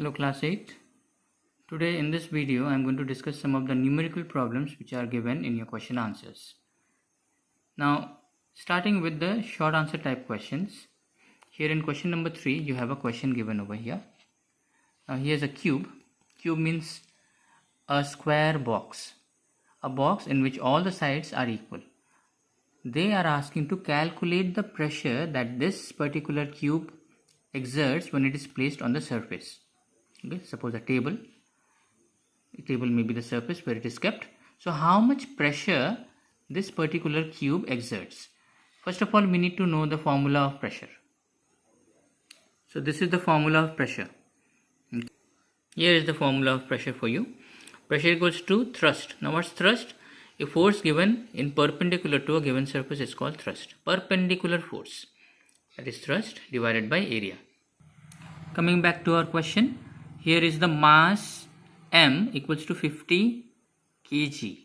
Hello class 8. Today in this video I am going to discuss some of the numerical problems which are given in your question answers. Now starting with the short answer type questions. Here in question number 3 you have a question given over here. Now here's a cube. Cube means a square box. A box in which all the sides are equal. They are asking to calculate the pressure that this particular cube exerts when it is placed on the surface. Okay, suppose a table may be the surface where it is kept. So how much pressure this particular cube exerts? First of all, we need to know the formula of pressure. So this is the formula of pressure. Here is the formula of pressure for you. Pressure equals to thrust. Now what's thrust? A force given in perpendicular to a given surface is called thrust. Perpendicular force, that is thrust, divided by area. Coming back to our question, here is the mass m equals to 50 kg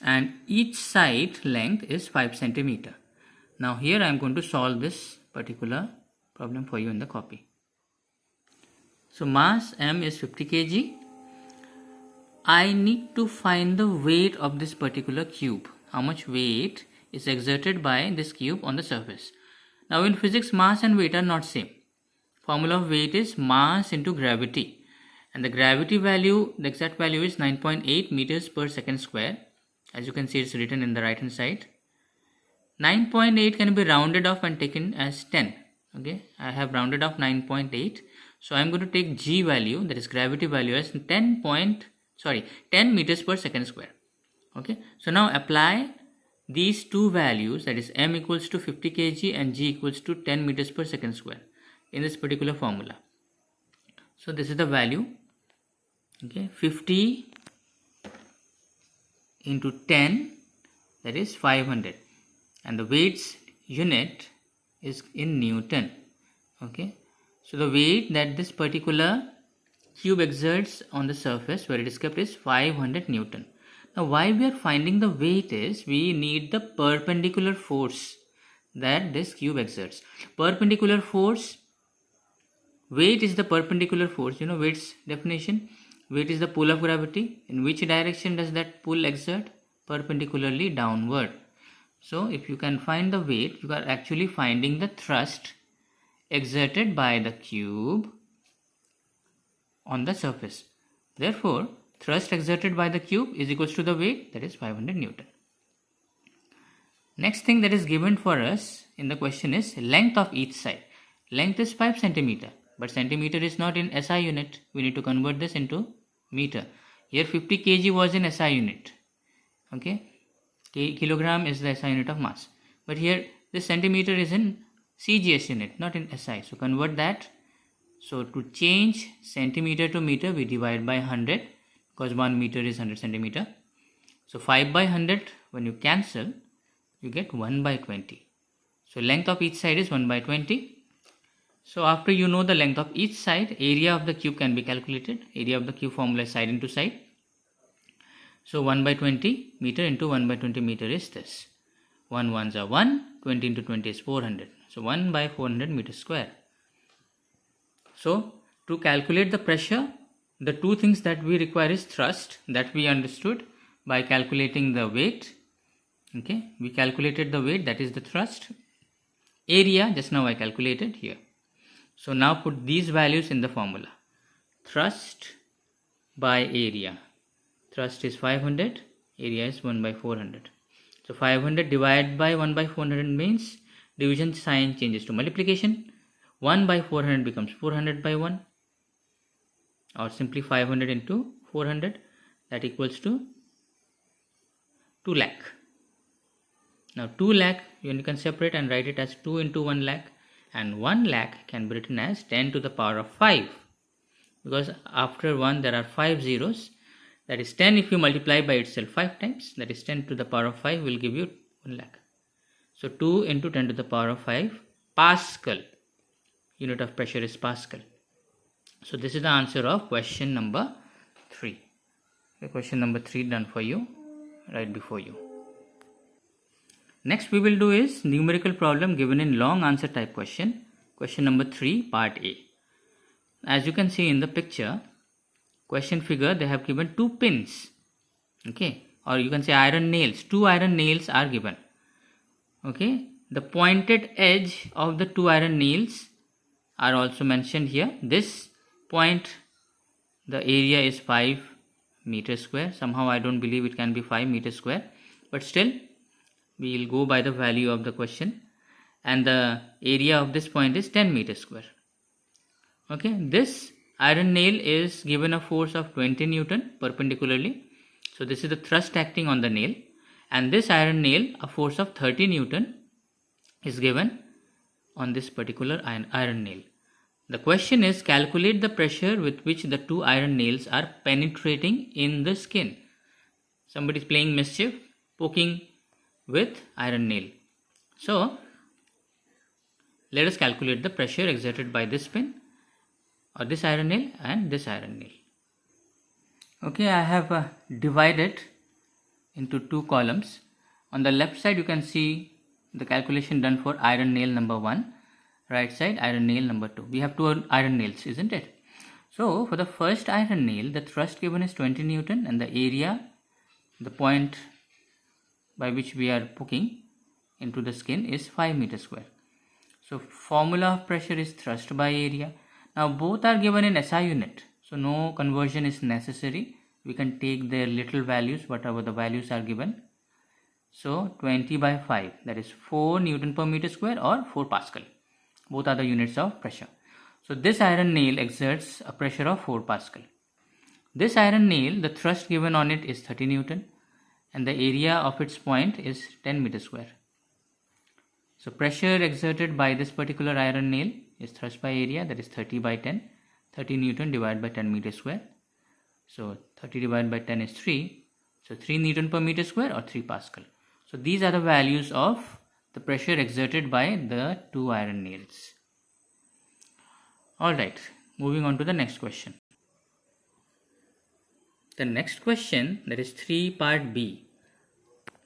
and each side length is 5 centimeter. Now here I am going to solve this particular problem for you in the copy. So mass m is 50 kg. I need to find the weight of this particular cube. How much weight is exerted by this cube on the surface. Now in physics, mass and weight are not same. Formula of weight is mass into gravity, and the gravity value, the exact value is 9.8 meters per second square. As you can see, it's written in the right hand side. 9.8 can be rounded off and taken as 10. Okay, I have rounded off 9.8, so I'm going to take g value, that is gravity value, as 10 meters per second square. Okay, so now apply these two values, that is m equals to 50 kg and g equals to 10 meters per second square in this particular formula. So this is the value. Okay, 50 into 10, that is 500, and the weights unit is in Newton. Okay, so the weight that this particular cube exerts on the surface where it is kept is 500 Newton. Now why we are finding the weight is we need the perpendicular force that this cube exerts. Perpendicular force, weight is the perpendicular force. You know weight's definition. Weight is the pull of gravity. In which direction does that pull exert? Perpendicularly downward. So if you can find the weight, you are actually finding the thrust exerted by the cube on the surface. Therefore, thrust exerted by the cube is equals to the weight, that is 500 Newton. Next thing that is given for us in the question is length of each side. Length is 5 centimeter, but centimeter is not in SI unit. We need to convert this into meter. Here 50 kg was in SI unit. Okay, kilogram is the SI unit of mass. But here this centimeter is in CGS unit, not in SI. So convert that. So to change centimeter to meter, we divide by 100 because 1 meter is 100 centimeter. So 5 by 100, when you cancel, you get 1 by 20. So length of each side is 1 by 20. So after you know the length of each side, area of the cube can be calculated. Area of the cube formula is side into side. So 1 by 20 meter into 1 by 20 meter is this. 1 ones are 1, 20 into 20 is 400. So 1 by 400 meter square. So to calculate the pressure, the two things that we require is thrust, that we understood by calculating the weight. Okay, we calculated the weight, that is the thrust. Area, just now I calculated here. So now put these values in the formula. Thrust by area. Thrust is 500, area is 1 by 400. So 500 divided by 1 by 400 means division sign changes to multiplication. 1 by 400 becomes 400 by 1, or simply 500 into 400, that equals to 2 lakh. Now 2 lakh you can separate and write it as 2 into 1 lakh, and 1 lakh can be written as 10 to the power of 5, because after 1 there are 5 zeros. That is 10 if you multiply by itself 5 times, that is 10 to the power of 5 will give you 1 lakh. So 2 into 10 to the power of 5 Pascal. Unit of pressure is Pascal. So this is the answer of question number 3. The question number 3 done for you right before you. Next we will do is numerical problem given in long answer type question. Question number 3 part A. as you can see in the picture, question figure, they have given 2 pins, okay, or you can say iron nails. 2 iron nails are given, okay. The pointed edge of the 2 iron nails are also mentioned here. This point, the area is 5 meters square. Somehow I don't believe it can be 5 meters square, but still we will go by the value of the question, and the area of this point is 10 meters square. Okay, this iron nail is given a force of 20 Newton perpendicularly. So this is the thrust acting on the nail, and this iron nail, a force of 30 Newton is given on this particular iron nail. The question is, calculate the pressure with which the 2 iron nails are penetrating in the skin. Somebody is playing mischief, poking with iron nail. So let us calculate the pressure exerted by this pin, or this iron nail, and this iron nail. Okay, I have divided into 2 columns. On the left side you can see the calculation done for iron nail number 1, right side iron nail number 2. We have 2 iron nails, isn't it? So for the first iron nail, the thrust given is 20 Newton, and the area, the point by which we are poking into the skin, is 5 meters square. So formula of pressure is thrust by area. Now both are given in SI unit, so no conversion is necessary. We can take their little values, whatever the values are given. So 20 by 5, that is 4 Newton per meter square, or 4 Pascal. Both are the units of pressure. So this iron nail exerts a pressure of 4 Pascal. This iron nail, the thrust given on it is 30 Newton, and the area of its point is 10 meters square. So pressure exerted by this particular iron nail is thrust by area, that is 30 by 10, 30 Newton divided by 10 meters square. So 30 divided by 10 is 3. So 3 Newton per meter square, or 3 Pascal. So these are the values of the pressure exerted by the 2 iron nails. Alright, moving on to the next question. The next question, that is 3 part B.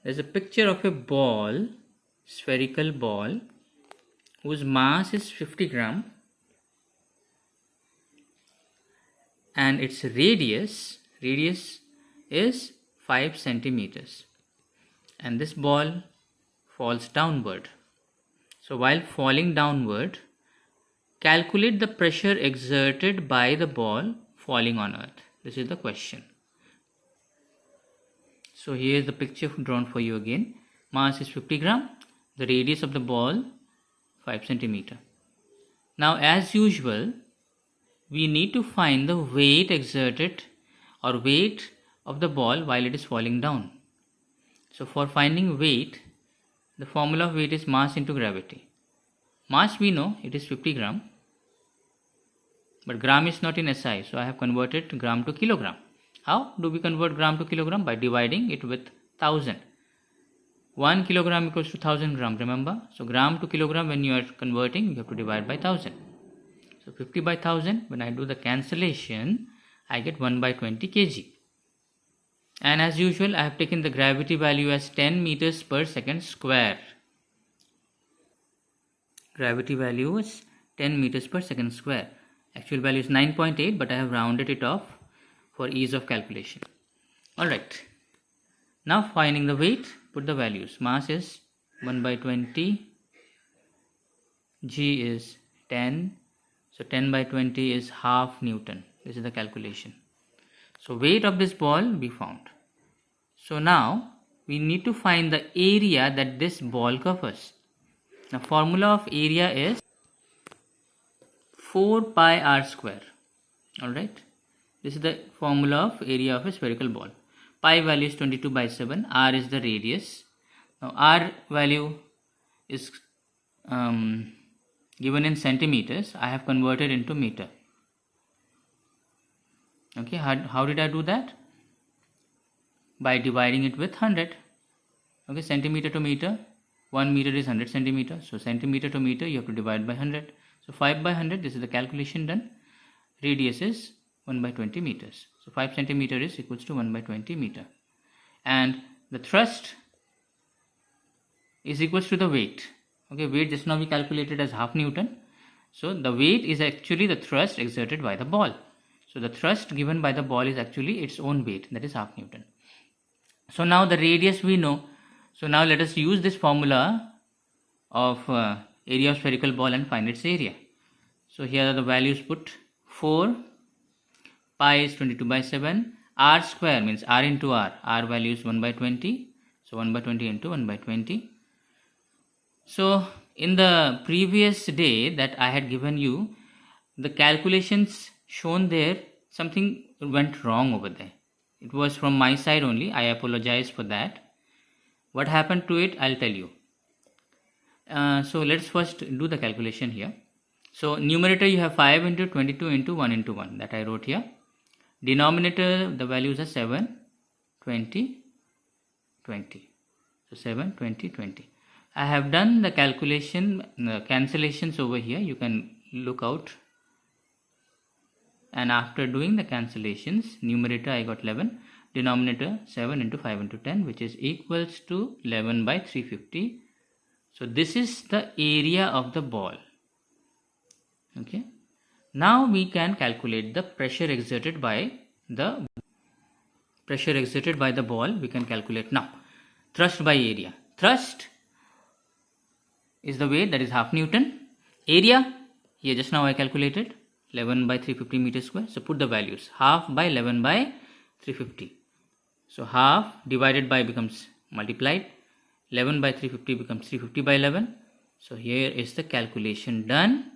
There is a picture of a ball, spherical ball, whose mass is 50 gram and its radius is 5 centimeters, and this ball falls downward. So while falling downward, calculate the pressure exerted by the ball falling on earth. This is the question. So here is the picture drawn for you again. Mass is 50 gram, the radius of the ball 5 centimeter. Now as usual, we need to find the weight exerted, or weight of the ball while it is falling down. So for finding weight, the formula of weight is mass into gravity. Mass we know, it is 50 gram, but gram is not in SI, so I have converted gram to kilogram. How do we convert gram to kilogram? By dividing it with 1000. 1 kilogram equals to 1000 gram, remember? So gram to kilogram, when you are converting, you have to divide by 1000. So 50 by 1000, when I do the cancellation, I get 1 by 20 kg. And as usual, I have taken the gravity value as 10 meters per second square. Gravity value is 10 meters per second square. Actual value is 9.8, but I have rounded it off for ease of calculation. Alright. Now finding the weight, put the values. Mass is 1 by 20. G is 10. So 10 by 20 is half Newton. This is the calculation. So weight of this ball we found. So now we need to find the area that this ball covers. Now formula of area is 4 pi r square. Alright. This is the formula of area of a spherical ball. Pi value is 22 by 7. R is the radius. Now R value is given in centimeters. I have converted into meter. Okay, how did I do that? By dividing it with 100. Okay, centimeter to meter, 1 meter is 100 centimeters. So centimeter to meter, you have to divide by 100. So 5 by 100, this is the calculation done. Radius is 1 by 20 meters. So 5 centimeter is equals to 1 by 20 meter. And the thrust is equals to the weight. Okay, weight just now we calculated as half Newton. So the weight is actually the thrust exerted by the ball. So the thrust given by the ball is actually its own weight, that is half Newton. So now the radius we know. So now let us use this formula of area of spherical ball and find its area. So here are the values put. 4 pi is 22 by 7. R square means R into R. R value is 1 by 20. So 1 by 20 into 1 by 20. So in the previous day that I had given you, the calculations shown there, something went wrong over there. It was from my side only. I apologize for that. What happened to it, I'll tell you. So let's first do the calculation here. So numerator you have 5 into 22 into 1 into 1 that I wrote here. Denominator, the values are 7, 20, 20. So 7, 20, 20. I have done the calculation, cancellations over here. You can look out. And after doing the cancellations, numerator I got 11, denominator 7 into 5 into 10, which is equals to 11 by 350. So this is the area of the ball. Okay. Now we can calculate the pressure exerted by the ball. We can calculate now. Thrust by area. Thrust is the weight, that is half Newton. Area, here just now I calculated 11 by 350 meters square. So put the values. Half by 11 by 350. So half divided by becomes multiplied. 11 by 350 becomes 350 by 11. So here is the calculation done.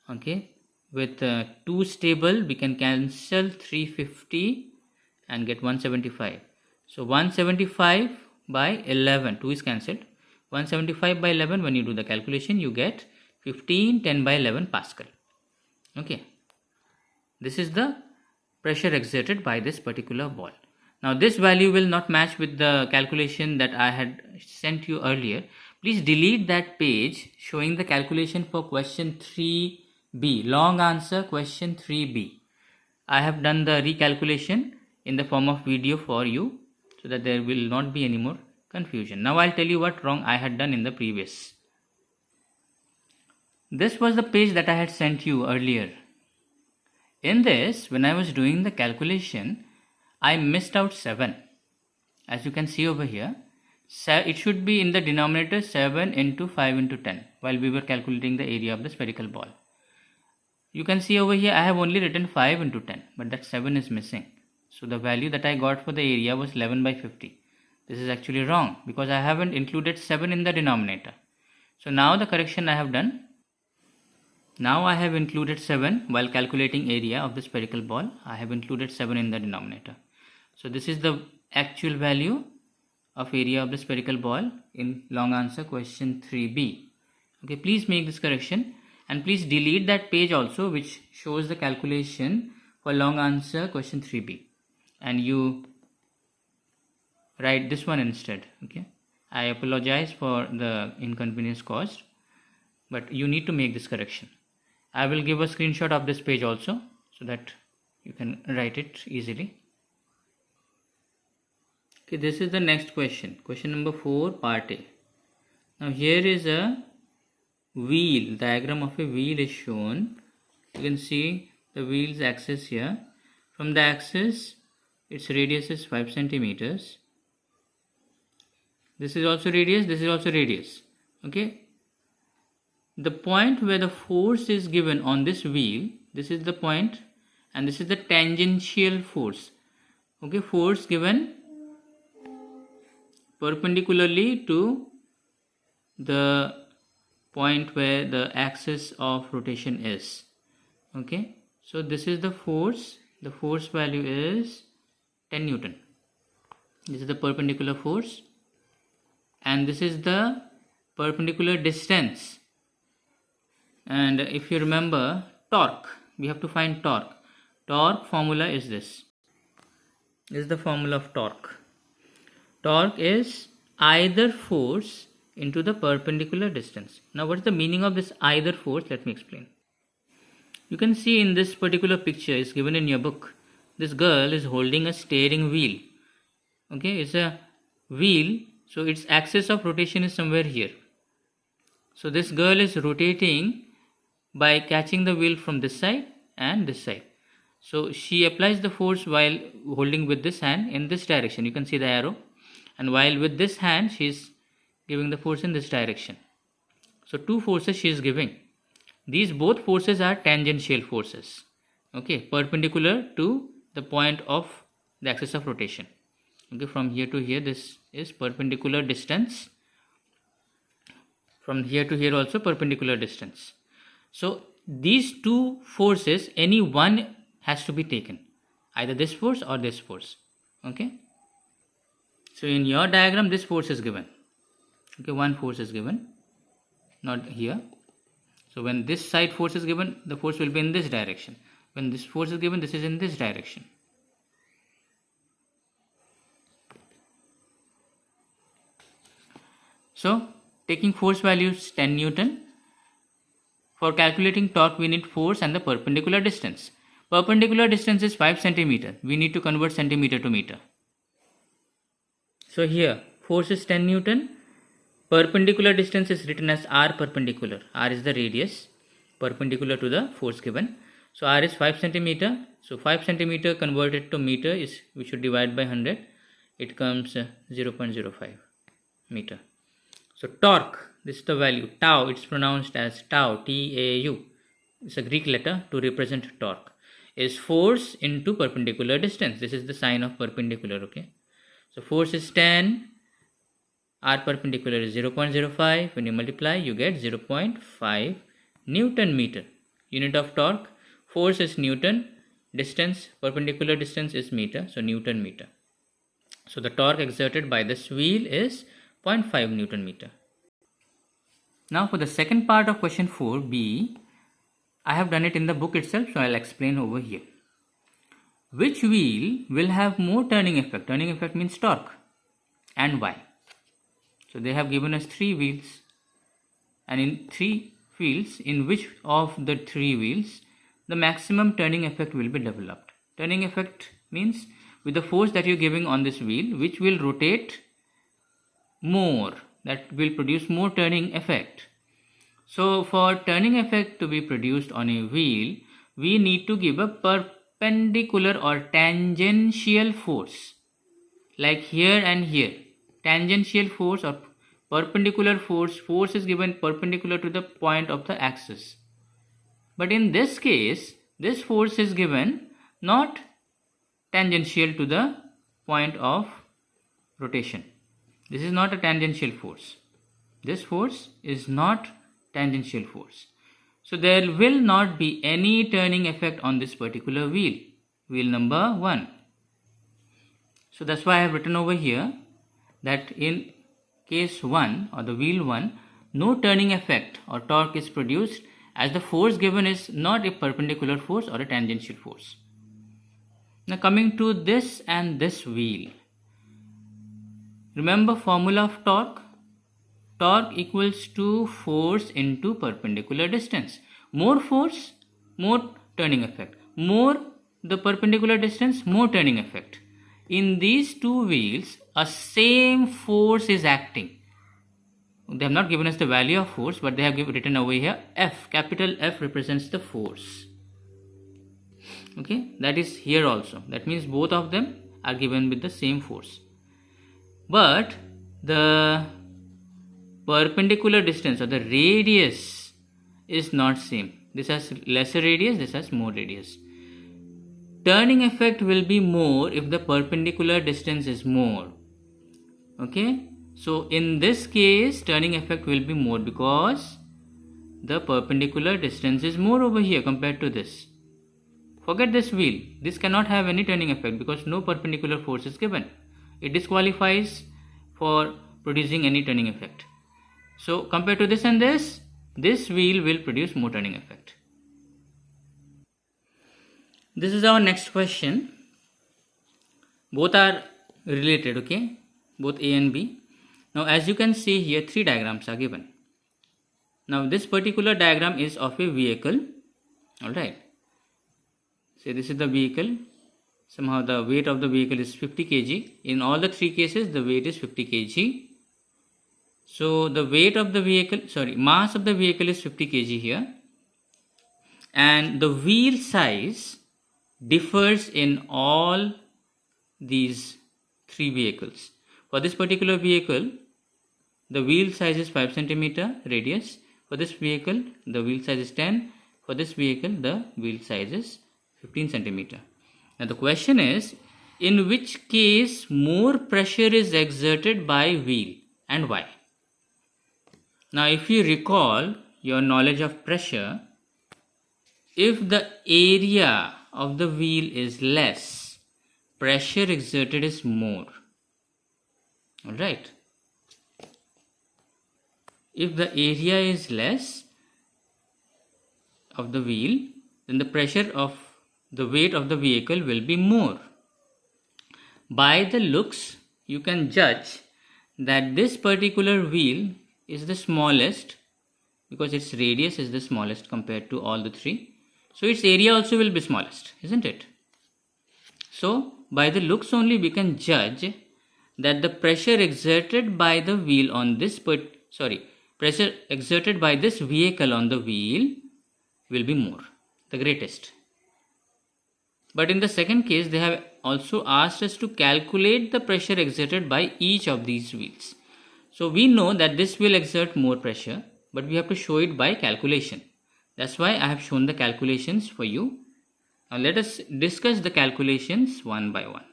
Okay. With 2 stable, we can cancel 350 and get 175. So 175 by 11, 2 is cancelled. 175 by 11, when you do the calculation, you get 1510 by 11 Pascal. Okay. This is the pressure exerted by this particular ball. Now this value will not match with the calculation that I had sent you earlier. Please delete that page showing the calculation for question 3b. Long answer question 3b. I have done the recalculation in the form of video for you so that there will not be any more confusion. Now I'll tell you what wrong I had done in the previous. This was the page that I had sent you earlier. In this, when I was doing the calculation, I missed out 7. As you can see over here, it should be in the denominator 7 into 5 into 10 while we were calculating the area of the spherical ball. You can see over here I have only written 5 into 10, but that 7 is missing. So the value that I got for the area was 11 by 50. This is actually wrong because I haven't included 7 in the denominator. So now the correction I have done. Now I have included 7 while calculating area of the spherical ball. I have included 7 in the denominator. So this is the actual value of area of the spherical ball in long answer question 3b. Okay, please make this correction and please delete that page also which shows the calculation for long answer question 3b, and you write this one instead. Okay, I apologize for the inconvenience caused, but you need to make this correction. I will give a screenshot of this page also so that you can write it easily. Okay, this is the next question. Question number 4, part A. Now here is a wheel. Diagram of a wheel is shown. You can see the wheel's axis here. From the axis, its radius is 5 centimeters. This is also radius. This is also radius. Okay. The point where the force is given on this wheel, this is the point, and this is the tangential force. Okay, force given perpendicularly to the point where the axis of rotation is. Okay, so this is the force. The force value is 10 Newton. This is the perpendicular force, and this is the perpendicular distance. And if you remember torque, we have to find torque. Torque formula is this. This is the formula of torque. Torque is either force into the perpendicular distance. Now what is the meaning of this either force? Let me explain. You can see in this particular picture is given in your book. This girl is holding a steering wheel. Okay, it's a wheel, so its axis of rotation is somewhere here. So this girl is rotating by catching the wheel from this side and this side. So she applies the force while holding with this hand in this direction. You can see the arrow. And while with this hand, she is giving the force in this direction. So two forces she is giving. These both forces are tangential forces. Okay, perpendicular to the point of the axis of rotation. Okay, from here to here, this is perpendicular distance. From here to here also perpendicular distance. So these two forces, any one has to be taken, either this force or this force. Okay, so in your diagram this force is given. Okay, one force is given, not here. So when this side force is given, the force will be in this direction. When this force is given, this is in this direction. So taking force values 10 Newton. For calculating torque, we need force and the perpendicular distance. Perpendicular distance is 5 centimeter. We need to convert centimeter to meter. So here, force is 10 Newton. Perpendicular distance is written as R perpendicular. R is the radius perpendicular to the force given. So R is 5 centimeter. So 5 centimeter converted to meter is, we should divide by 100. It comes 0.05 meter. So torque, this is the value, tau, it's pronounced as tau, T-A-U. It's a Greek letter to represent torque. Is force into perpendicular distance. This is the sign of perpendicular, okay. So force is 10, R perpendicular is 0.05. When you multiply, you get 0.5 Newton meter. Unit of torque, force is Newton, distance, perpendicular distance is meter, so Newton meter. So the torque exerted by this wheel is 0.5 Newton meter. Now for the second part of question 4b, I have done it in the book itself, so I'll explain over here. Which wheel will have more turning effect? Turning effect means torque, and why? So they have given us 3 wheels, and in 3 wheels, in which of the 3 wheels the maximum turning effect will be developed? Turning effect means with the force that you're giving on this wheel, which will rotate more, that will produce more turning effect. So for turning effect to be produced on a wheel, we need to give a perpendicular or tangential force, like here and here. Tangential force or perpendicular force, force is given perpendicular to the point of the axis. But in this case, this force is given not tangential to the point of rotation. This is not a tangential force. This force is not tangential force. So there will not be any turning effect on this particular wheel, wheel number 1. So that's why I have written over here that in case 1 or the wheel 1, no turning effect or torque is produced, as the force given is not a perpendicular force or a tangential force. Now coming to this and this wheel. Remember formula of torque? Torque equals to force into perpendicular distance. More force, more turning effect. More the perpendicular distance, more turning effect. In these two wheels, a same force is acting. They have not given us the value of force, but they have written over here F. Capital F represents the force. Okay, that is here also. That means both of them are given with the same force. But the perpendicular distance or the radius is not same. This has lesser radius, this has more radius. Turning effect will be more if the perpendicular distance is more. Okay, so in this case turning effect will be more because the perpendicular distance is more over here compared to this. Forget this wheel. This cannot have any turning effect because no perpendicular force is given. It disqualifies for producing any turning effect. So compared to this and this wheel will produce more turning effect. This is our next question. Both are related, okay? Both A and B. Now as you can see here, 3 diagrams are given. Now this particular diagram is of a vehicle. Alright. Say this is the vehicle. Somehow the weight of the vehicle is 50 kg. In all the 3 cases, the weight is 50 kg. So the weight of the vehicle, mass of the vehicle is 50 kg here. and the wheel size differs in all these three vehicles. For this particular vehicle, the wheel size is 5 centimeter radius. For this vehicle, the wheel size is 10. For this vehicle, the wheel size is 15 centimeter. Now the question is, in which case more pressure is exerted by wheel and why? Now if you recall your knowledge of pressure, if the area of the wheel is less, pressure exerted is more. Alright. If the area is less of the wheel, then the pressure of the weight of the vehicle will be more. By the looks, you can judge that this particular wheel is the smallest because its radius is the smallest compared to all the three. So its area also will be smallest, isn't it? So by the looks only we can judge that the pressure exerted by the wheel on this pressure exerted by this vehicle on the wheel will be more, the greatest. But in the second case, they have also asked us to calculate the pressure exerted by each of these wheels. So we know that this will exert more pressure, but we have to show it by calculation. That's why I have shown the calculations for you. Now let us discuss the calculations one by one.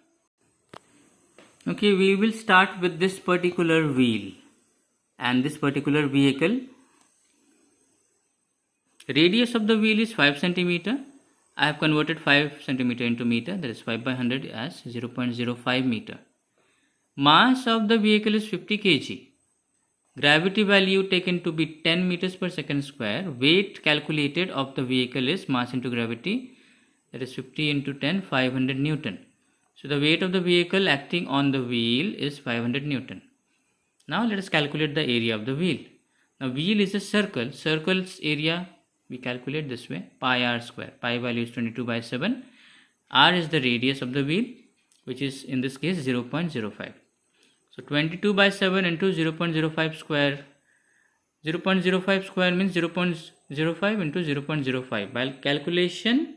Okay, we will start with this particular wheel and this particular vehicle. Radius of the wheel is 5 centimeter. I have converted 5 centimeter into meter, that is 5 by 100 as 0.05 meter. Mass of the vehicle is 50 kg. Gravity value taken to be 10 meters per second square. Weight calculated of the vehicle is mass into gravity, that is 50 into 10, 500 Newton. So the weight of the vehicle acting on the wheel is 500 Newton. Now let us calculate the area of the wheel. Now wheel is a circle. Circle's area we calculate this way, pi r square. Pi value is 22 by 7. R is the radius of the wheel, which is in this case 0.05. So 22 by 7 into 0.05 square. 0.05 square means 0.05 into 0.05. By calculation,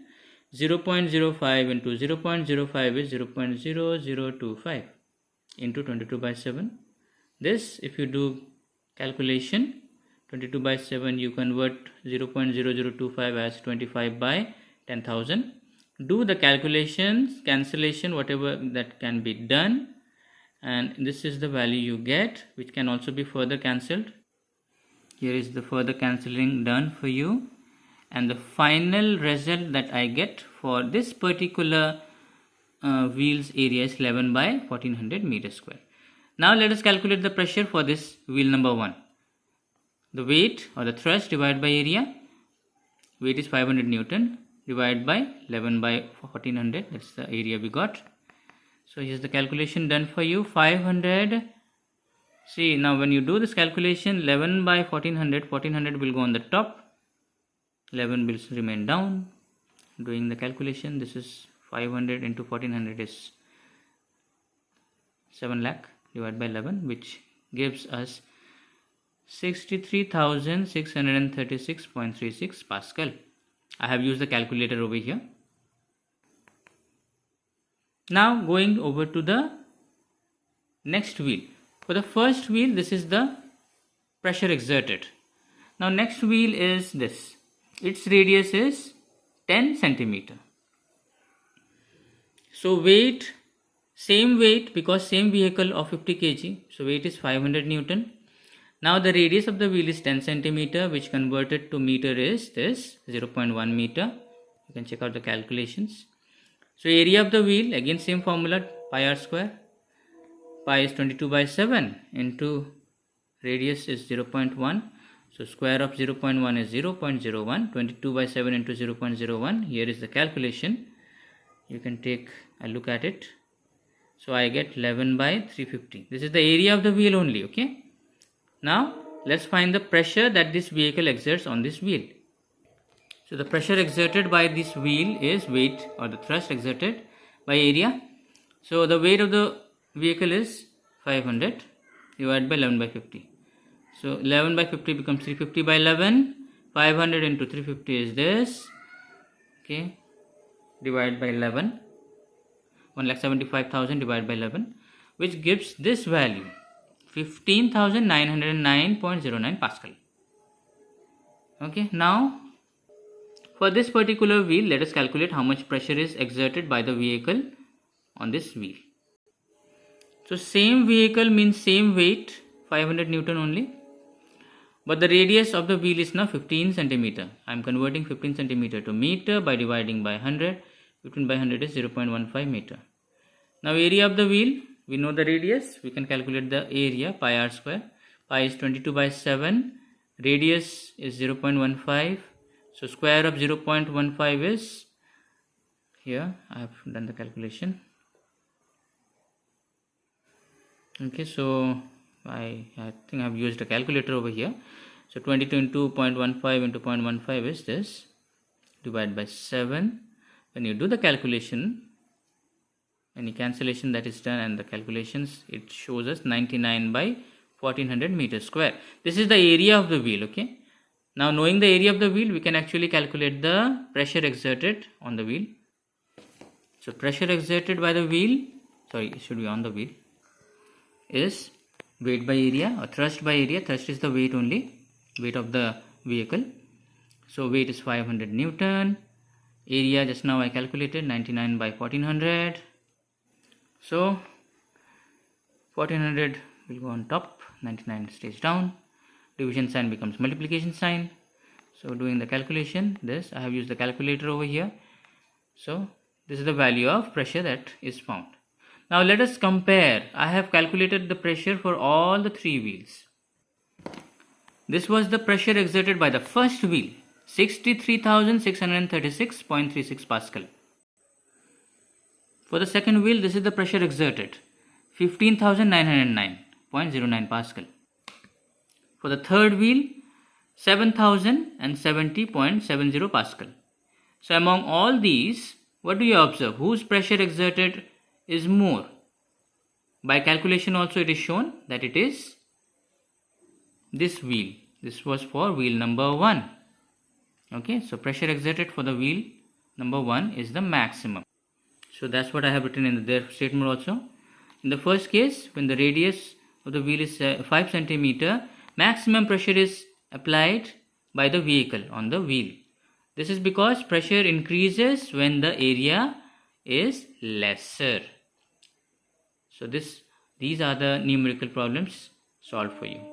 0.05 into 0.05 is 0.0025 into 22 by 7. This, if you do calculation, 22 by 7 you convert 0.0025 as 25 by 10,000. Do the calculations, cancellation, whatever that can be done, and this is the value you get, which can also be further cancelled. Here is the further cancelling done for you, and the final result that I get for this particular wheel's area is 11 by 1400 meters square. Now let us calculate the pressure for this wheel number 1. The weight or the thrust divided by area. Weight is 500 Newton divided by 11 by 1400. That's the area we got. So here's the calculation done for you. 500. See, now when you do this calculation, 11 by 1400, 1400 will go on the top, 11 will remain down. Doing the calculation, this is 500 into 1400 is 7 lakh divided by 11, which gives us 63,636.36 Pascal. I have used the calculator over here. Now going over to the next wheel. For the first wheel, this is the pressure exerted. Now next wheel is this. Its radius is 10 centimeter. So weight, same weight because same vehicle of 50 kg. So weight is 500 Newton. Now the radius of the wheel is 10 centimeter, which converted to meter is this 0.1 meter. You can check out the calculations. So area of the wheel, again same formula, pi r square. Pi is 22 by 7 into radius is 0.1. So square of 0.1 is 0.01. 22 by 7 into 0.01. Here is the calculation. You can take a look at it. So I get 11 by 350. This is the area of the wheel only, okay? Now let's find the pressure that this vehicle exerts on this wheel. So the pressure exerted by this wheel is weight or the thrust exerted by area. So the weight of the vehicle is 500 divided by 11 by 50. So 11 by 50 becomes 350 by 11. 500 into 350 is this. Okay, divide by 11, 1,75,000 divided by 11, which gives this value 15,909.09 Pascal. Okay, now for this particular wheel, let us calculate how much pressure is exerted by the vehicle on this wheel. So same vehicle means same weight, 500 Newton only, but the radius of the wheel is now 15 centimeter. I am converting 15 centimeter to meter by dividing by 100. 15 by 100 is 0.15 meter. Now area of the wheel, we know the radius, we can calculate the area, pi r square. Pi is 22 by 7, radius is 0.15. So square of 0.15 is, here I have done the calculation. Okay, so I think I have used a calculator over here. So 22 into 0.15 into 0.15 is this, divided by 7. When you do the calculation, any cancellation that is done and the calculations, it shows us 99 by 1400 meters square. This is the area of the wheel. Okay, now knowing the area of the wheel, we can actually calculate the pressure exerted on the wheel. So pressure exerted by the wheel, sorry, it should be on the wheel, is weight by area or thrust by area. Thrust is the weight only, weight of the vehicle. So weight is 500 Newton. Area just now I calculated 99 by 1400. So 1400 will go on top, 99 stays down. Division sign becomes multiplication sign. So doing the calculation, this I have used the calculator over here. So this is the value of pressure that is found. Now let us compare. I have calculated the pressure for all the three wheels. This was the pressure exerted by the first wheel, 63,636.36 Pascal. For the second wheel, this is the pressure exerted, 15,909.09 Pascal. For the third wheel, 7,070.70 Pascal. So among all these, what do you observe? Whose pressure exerted is more? By calculation also it is shown that it is this wheel. This was for wheel number 1. Okay, so pressure exerted for the wheel number 1 is the maximum. So that's what I have written in their statement also. In the first case, when the radius of the wheel is 5 centimeter, maximum pressure is applied by the vehicle on the wheel. This is because pressure increases when the area is lesser. So these are the numerical problems solved for you.